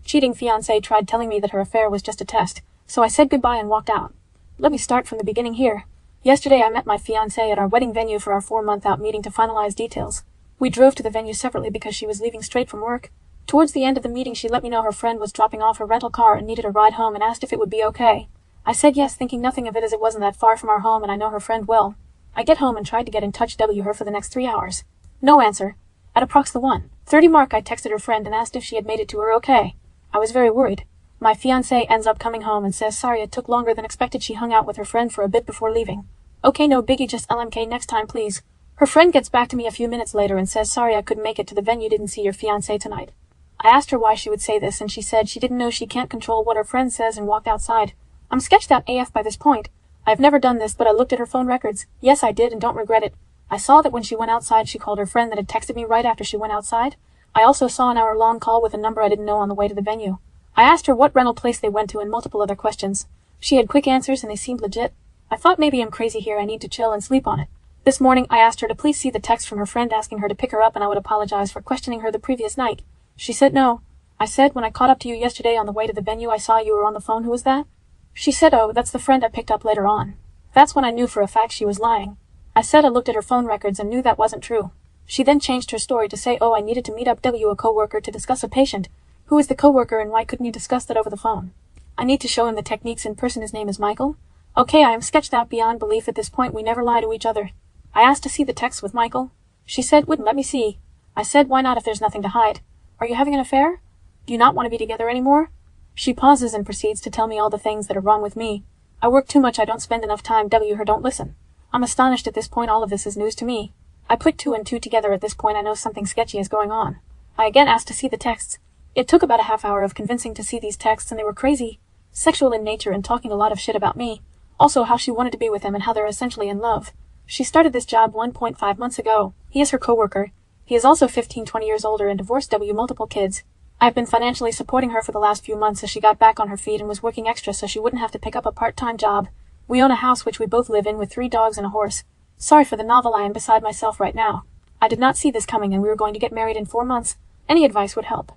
cheating fiancé tried telling me that her affair was just a test, so I said goodbye and walked out. Let me start from the beginning here. Yesterday I met my fiancé at our wedding venue for our 4-month-out meeting to finalize details. We drove to the venue separately because she was leaving straight from work. Towards the end of the meeting she let me know her friend was dropping off her rental car and needed a ride home and asked if it would be okay. I said yes, thinking nothing of it as it wasn't that far from our home and I know her friend well. I get home and tried to get in touch with her for the next 3 hours. No answer. At approx the 1:30 mark I texted her friend and asked if she had made it to her okay. I was very worried. My fiancé ends up coming home and says sorry it took longer than expected. She hung out with her friend for a bit before leaving. Okay, no biggie, just LMK next time please. Her friend gets back to me a few minutes later and says sorry I couldn't make it to the venue, didn't see your fiancé tonight. I asked her why she would say this and she said she didn't know, she can't control what her friend says, and walked outside. I'm sketched out AF by this point. I've never done this, but I looked at her phone records. Yes, I did and don't regret it. I saw that when she went outside she called her friend that had texted me right after she went outside. I also saw an hour-long call with a number I didn't know on the way to the venue. I asked her what rental place they went to and multiple other questions. She had quick answers and they seemed legit. I thought maybe I'm crazy here, I need to chill and sleep on it. This morning I asked her to please see the text from her friend asking her to pick her up and I would apologize for questioning her the previous night. She said no. I said, when I caught up to you yesterday on the way to the venue I saw you were on the phone, who was that? She said, oh, that's the friend I picked up later on. That's when I knew for a fact she was lying. I said I looked at her phone records and knew that wasn't true. She then changed her story to say, oh, I needed to meet up with a coworker to discuss a patient. Who is the coworker and why couldn't you discuss that over the phone? I need to show him the techniques in person. His name is Michael. Okay, I am sketched out beyond belief at this point. We never lie to each other. I asked to see the text with Michael. She said wouldn't let me see. I said why not if there's nothing to hide? Are you having an affair? Do you not want to be together anymore? She pauses and proceeds to tell me all the things that are wrong with me. I work too much, I don't spend enough time her don't listen. I'm astonished at this point, all of this is news to me. I put 2 and 2 together at this point, I know something sketchy is going on. I again asked to see the texts. It took about a half hour of convincing to see these texts and they were crazy. Sexual in nature and talking a lot of shit about me. Also how she wanted to be with him and how they're essentially in love. She started this job 1.5 months ago. He is her coworker. He is also 15-20 years older and divorced multiple kids. I've been financially supporting her for the last few months as she got back on her feet and was working extra so she wouldn't have to pick up a part-time job. We own a house which we both live in with 3 dogs and a horse. Sorry for the novel, I am beside myself right now. I did not see this coming and we were going to get married in 4 months. Any advice would help.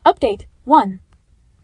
Update 1.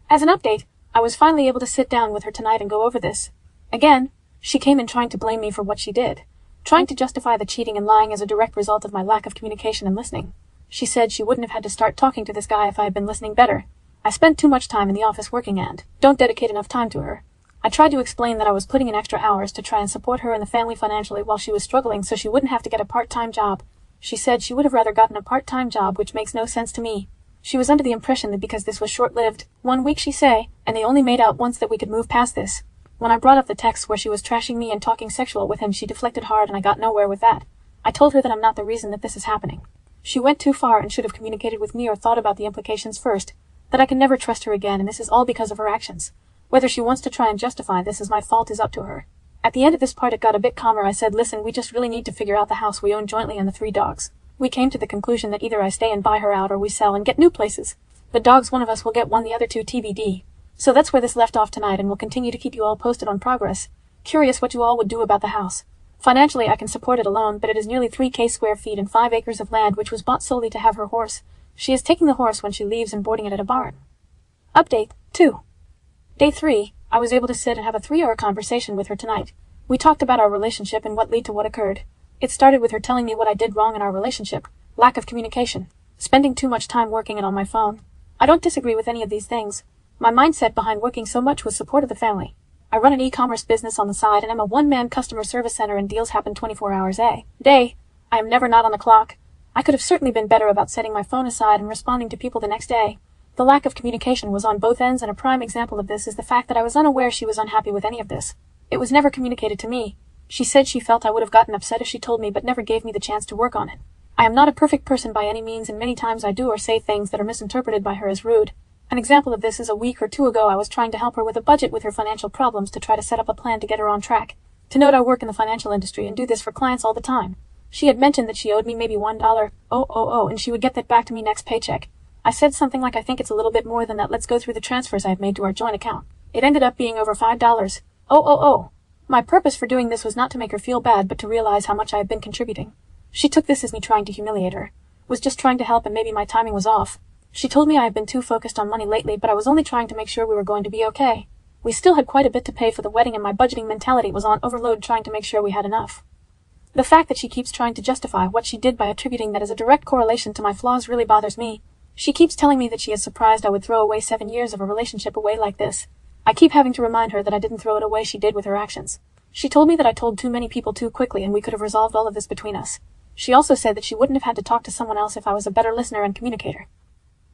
As an update, I was finally able to sit down with her tonight and go over this. Again, she came in trying to blame me for what she did. Trying to justify the cheating and lying as a direct result of my lack of communication and listening. She said she wouldn't have had to start talking to this guy if I had been listening better. I spent too much time in the office working and don't dedicate enough time to her. I tried to explain that I was putting in extra hours to try and support her and the family financially while she was struggling so she wouldn't have to get a part-time job. She said she would have rather gotten a part-time job, which makes no sense to me. She was under the impression that because this was short-lived, 1 week she say, and they only made out once, that we could move past this. When I brought up the text where she was trashing me and talking sexual with him, she deflected hard and I got nowhere with that. I told her that I'm not the reason that this is happening. She went too far and should have communicated with me or thought about the implications first. That I can never trust her again and this is all because of her actions. Whether she wants to try and justify this as my fault is up to her. At the end of this part it got a bit calmer. I said, listen, we just really need to figure out the house we own jointly and the 3 dogs. We came to the conclusion that either I stay and buy her out or we sell and get new places. The dogs, one of us will get one, the other 2 TBD. So that's where this left off tonight and we'll continue to keep you all posted on progress. Curious what you all would do about the house. Financially I can support it alone, but it is nearly 3,000 square feet and 5 acres of land which was bought solely to have her horse. She is taking the horse when she leaves and boarding it at a barn. Update 2. Day 3, I was able to sit and have a 3-hour conversation with her tonight. We talked about our relationship and what led to what occurred. It started with her telling me what I did wrong in our relationship. Lack of communication. Spending too much time working it on my phone. I don't disagree with any of these things. My mindset behind working so much was support of the family. I run an e-commerce business on the side and I'm a one-man customer service center and deals happen 24 hours a day. I am never not on the clock. I could have certainly been better about setting my phone aside and responding to people the next day. The lack of communication was on both ends, and a prime example of this is the fact that I was unaware she was unhappy with any of this. It was never communicated to me. She said she felt I would have gotten upset if she told me but never gave me the chance to work on it. I am not a perfect person by any means and many times I do or say things that are misinterpreted by her as rude. An example of this is a week or 2 ago I was trying to help her with a budget with her financial problems to try to set up a plan to get her on track. To note, I work in the financial industry and do this for clients all the time. She had mentioned that she owed me maybe $1, and she would get that back to me next paycheck. I said something like, I think it's a little bit more than that, let's go through the transfers I've made to our joint account. It ended up being over $5. My purpose for doing this was not to make her feel bad but to realize how much I had been contributing. She took this as me trying to humiliate her. Was just trying to help and maybe my timing was off. She told me I have been too focused on money lately, but I was only trying to make sure we were going to be okay. We still had quite a bit to pay for the wedding and my budgeting mentality was on overload trying to make sure we had enough. The fact that she keeps trying to justify what she did by attributing that as a direct correlation to my flaws really bothers me. She keeps telling me that she is surprised I would throw away 7 years of a relationship away like this. I keep having to remind her that I didn't throw it away, she did with her actions. She told me that I told too many people too quickly and we could have resolved all of this between us. She also said that she wouldn't have had to talk to someone else if I was a better listener and communicator.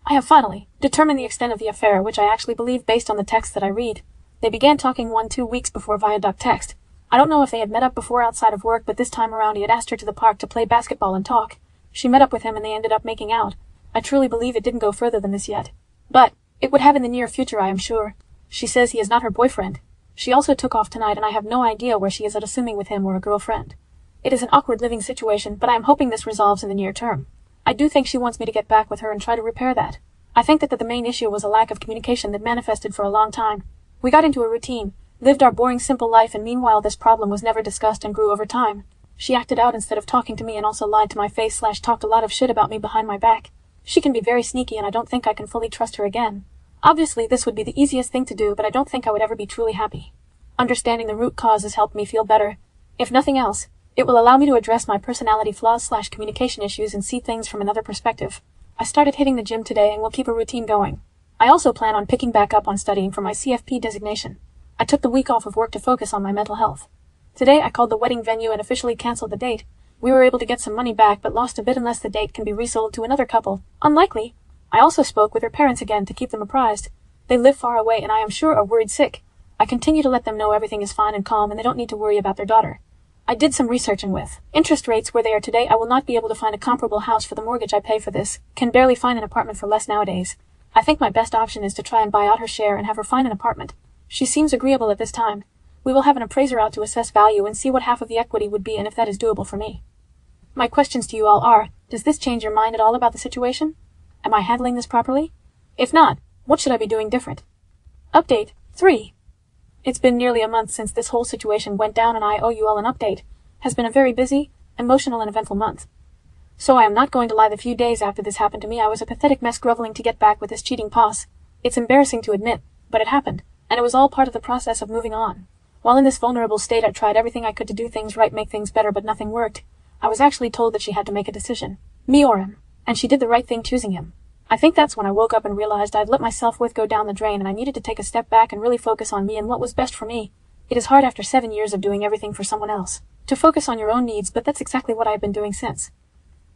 I have finally determined the extent of the affair, which I actually believe based on the text that I read. They began talking 1-2 weeks before via duct text. I don't know if they had met up before outside of work, but this time around he had asked her to the park to play basketball and talk. She met up with him and they ended up making out. I truly believe it didn't go further than this yet. But it would have in the near future, I am sure. She says he is not her boyfriend. She also took off tonight and I have no idea where she is at, assuming with him or a girlfriend. It is an awkward living situation, but I am hoping this resolves in the near term. I do think she wants me to get back with her and try to repair that. I think that the main issue was a lack of communication that manifested for a long time. We got into a routine, lived our boring simple life, and meanwhile this problem was never discussed and grew over time. She acted out instead of talking to me and also lied to my face / talked a lot of shit about me behind my back. She can be very sneaky and I don't think I can fully trust her again. Obviously this would be the easiest thing to do, but I don't think I would ever be truly happy. Understanding the root cause has helped me feel better. If nothing else, it will allow me to address my personality flaws / communication issues and see things from another perspective. I started hitting the gym today and will keep a routine going. I also plan on picking back up on studying for my CFP designation. I took the week off of work to focus on my mental health. Today I called the wedding venue and officially canceled the date. We were able to get some money back but lost a bit unless the date can be resold to another couple. Unlikely. I also spoke with her parents again to keep them apprised. They live far away and I am sure are worried sick. I continue to let them know everything is fine and calm and they don't need to worry about their daughter. I did some researching with interest rates where they are today. I will not be able to find a comparable house for the mortgage I pay for this. Can barely find an apartment for less nowadays. I think my best option is to try and buy out her share and have her find an apartment. She seems agreeable at this time. We will have an appraiser out to assess value and see what half of the equity would be and if that is doable for me. My questions to you all are, does this change your mind at all about the situation? Am I handling this properly? If not, what should I be doing different? Update 3. It's been nearly a month since this whole situation went down and I owe you all an update. Has been a very busy, emotional and eventful month. So I am not going to lie, the few days after this happened to me I was a pathetic mess groveling to get back with this cheating boss. It's embarrassing to admit, but it happened, and it was all part of the process of moving on. While in this vulnerable state I tried everything I could to do things right, make things better, but nothing worked. I was actually told that she had to make a decision. Me or him. And she did the right thing choosing him. I think that's when I woke up and realized I'd let my self-worth go down the drain and I needed to take a step back and really focus on me and what was best for me. It is hard after 7 years of doing everything for someone else to focus on your own needs, but that's exactly what I've been doing since.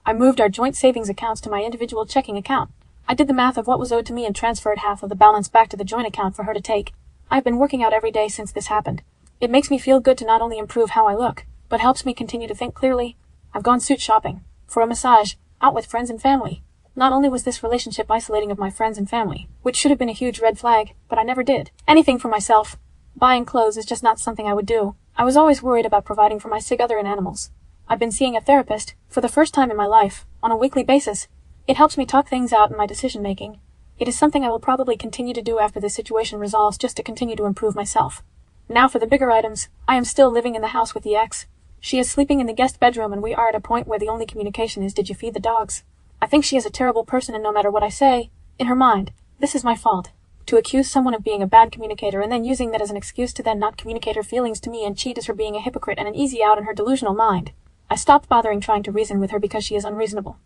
I moved our joint savings accounts to my individual checking account. I did the math of what was owed to me and transferred half of the balance back to the joint account for her to take. I've been working out every day since this happened. It makes me feel good to not only improve how I look, but helps me continue to think clearly. I've gone suit shopping, for a massage, out with friends and family. Not only was this relationship isolating of my friends and family, which should have been a huge red flag, but I never did anything for myself. Buying clothes is just not something I would do. I was always worried about providing for my sick other and animals. I've been seeing a therapist, for the first time in my life, on a weekly basis. It helps me talk things out in my decision making. It is something I will probably continue to do after this situation resolves, just to continue to improve myself. Now for the bigger items. I am still living in the house with the ex. She is sleeping in the guest bedroom and we are at a point where the only communication is, did you feed the dogs? I think she is a terrible person and no matter what I say, in her mind, this is my fault. To accuse someone of being a bad communicator and then using that as an excuse to then not communicate her feelings to me and cheat is her being a hypocrite and an easy out in her delusional mind. I stopped bothering trying to reason with her because she is unreasonable.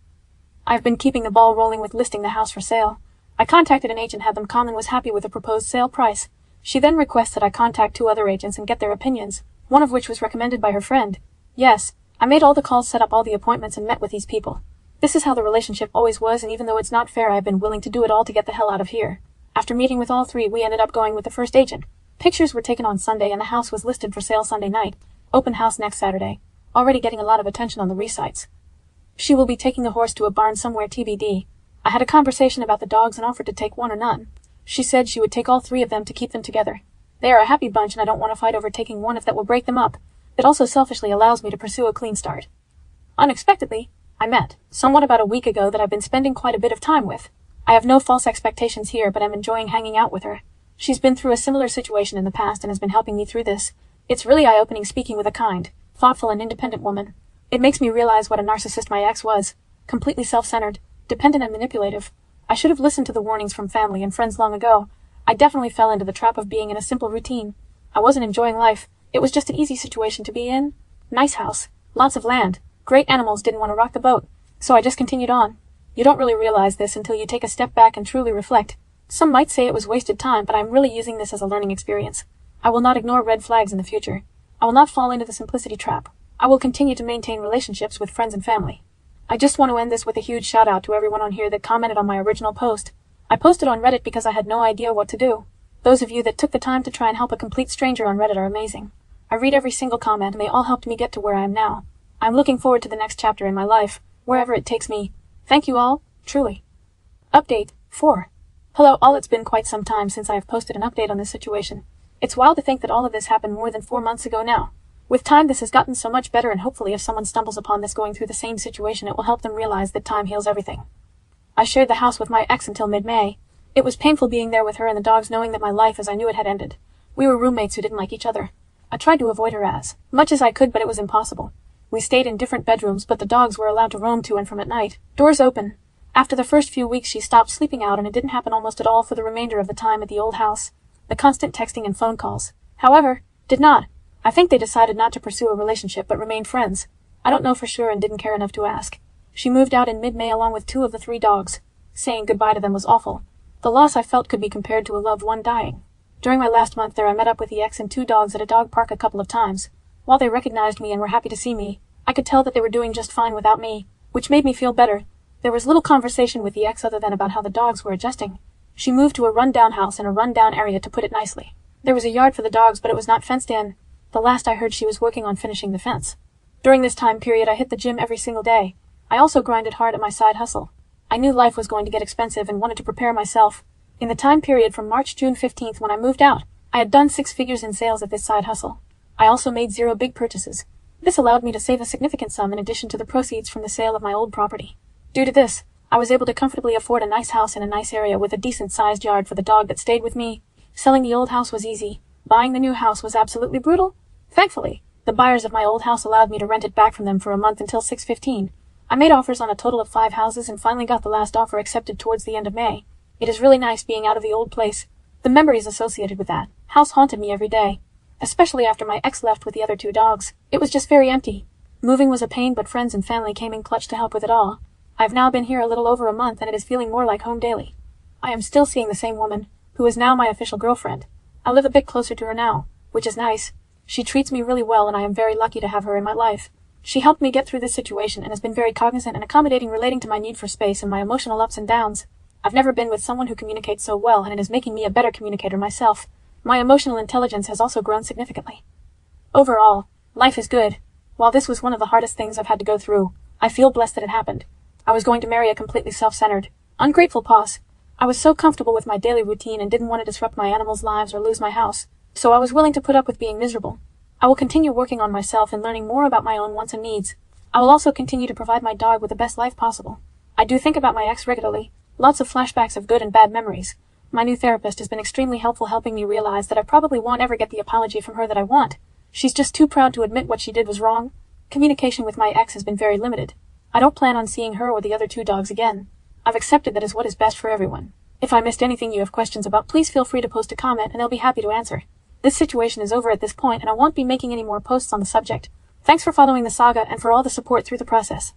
I've been keeping the ball rolling with listing the house for sale. I contacted an agent, had them come, and was happy with the proposed sale price. She then requests that I contact 2 other agents and get their opinions, one of which was recommended by her friend. Yes, I made all the calls, set up all the appointments and met with these people. This is how the relationship always was, and even though it's not fair, I have been willing to do it all to get the hell out of here. After meeting with all 3, we ended up going with the first agent. Pictures were taken on Sunday and the house was listed for sale Sunday night. Open house next Saturday. Already getting a lot of attention on the resites. She will be taking the horse to a barn somewhere TBD. I had a conversation about the dogs and offered to take 1 or none. She said she would take all 3 of them to keep them together. They are a happy bunch and I don't want to fight over taking one if that will break them up. It also selfishly allows me to pursue a clean start. Unexpectedly, I met someone about a week ago that I've been spending quite a bit of time with. I have no false expectations here, but I'm enjoying hanging out with her. She's been through a similar situation in the past and has been helping me through this. It's really eye-opening speaking with a kind, thoughtful and independent woman. It makes me realize what a narcissist my ex was. Completely self-centered, dependent and manipulative. I should have listened to the warnings from family and friends long ago. I definitely fell into the trap of being in a simple routine. I wasn't enjoying life. It was just an easy situation to be in. Nice house. Lots of land. Great animals, didn't want to rock the boat. So I just continued on. You don't really realize this until you take a step back and truly reflect. Some might say it was wasted time, but I'm really using this as a learning experience. I will not ignore red flags in the future. I will not fall into the simplicity trap. I will continue to maintain relationships with friends and family. I just want to end this with a huge shout out to everyone on here that commented on my original post. I posted on Reddit because I had no idea what to do. Those of you that took the time to try and help a complete stranger on Reddit are amazing. I read every single comment and they all helped me get to where I am now. I'm looking forward to the next chapter in my life, wherever it takes me. Thank you all, truly. Update 4. Hello all, it's been quite some time since I have posted an update on this situation. It's wild to think that all of this happened more than 4 months ago now. With time this has gotten so much better, and hopefully if someone stumbles upon this going through the same situation it will help them realize that time heals everything. I shared the house with my ex until mid-May. It was painful being there with her and the dogs, knowing that my life as I knew it had ended. We were roommates who didn't like each other. I tried to avoid her as much as I could, but it was impossible. We stayed in different bedrooms, but the dogs were allowed to roam to and from at night, doors open. After the first few weeks she stopped sleeping out, and it didn't happen almost at all for the remainder of the time at the old house. The constant texting and phone calls, however, did not. I think they decided not to pursue a relationship but remained friends. I don't know for sure and didn't care enough to ask. She moved out in mid-May along with 2 of the 3 dogs. Saying goodbye to them was awful. The loss I felt could be compared to a loved one dying. During my last month there I met up with the ex and 2 dogs at a dog park a couple of times. While they recognized me and were happy to see me, I could tell that they were doing just fine without me, which made me feel better. There was little conversation with the ex other than about how the dogs were adjusting. She moved to a run-down house in a run-down area, to put it nicely. There was a yard for the dogs, but it was not fenced in. The last I heard she was working on finishing the fence. During this time period I hit the gym every single day. I also grinded hard at my side hustle. I knew life was going to get expensive and wanted to prepare myself. In the time period from June 15th when I moved out, I had done 6 figures in sales at this side hustle. I also made 0 big purchases. This allowed me to save a significant sum in addition to the proceeds from the sale of my old property. Due to this, I was able to comfortably afford a nice house in a nice area with a decent-sized yard for the dog that stayed with me. Selling the old house was easy. Buying the new house was absolutely brutal. Thankfully, the buyers of my old house allowed me to rent it back from them for a month until 6/15. I made offers on a total of 5 houses and finally got the last offer accepted towards the end of May. It is really nice being out of the old place. The memories associated with that house haunted me every day, especially after my ex left with the other 2 dogs. It was just very empty. Moving was a pain, but friends and family came in clutch to help with it all. I've now been here a little over a month and it is feeling more like home daily. I am still seeing the same woman, who is now my official girlfriend. I live a bit closer to her now, which is nice. She treats me really well and I am very lucky to have her in my life. She helped me get through this situation and has been very cognizant and accommodating relating to my need for space and my emotional ups and downs. I've never been with someone who communicates so well, and it is making me a better communicator myself. My emotional intelligence has also grown significantly. Overall, life is good. While this was one of the hardest things I've had to go through, I feel blessed that it happened. I was going to marry a completely self-centered, ungrateful boss. I was so comfortable with my daily routine and didn't want to disrupt my animals' lives or lose my house, so I was willing to put up with being miserable. I will continue working on myself and learning more about my own wants and needs. I will also continue to provide my dog with the best life possible. I do think about my ex regularly, lots of flashbacks of good and bad memories. My new therapist has been extremely helpful, helping me realize that I probably won't ever get the apology from her that I want. She's just too proud to admit what she did was wrong. Communication with my ex has been very limited. I don't plan on seeing her or the other 2 dogs again. I've accepted that is what is best for everyone. If I missed anything you have questions about, please feel free to post a comment and I'll be happy to answer. This situation is over at this point and I won't be making any more posts on the subject. Thanks for following the saga and for all the support through the process.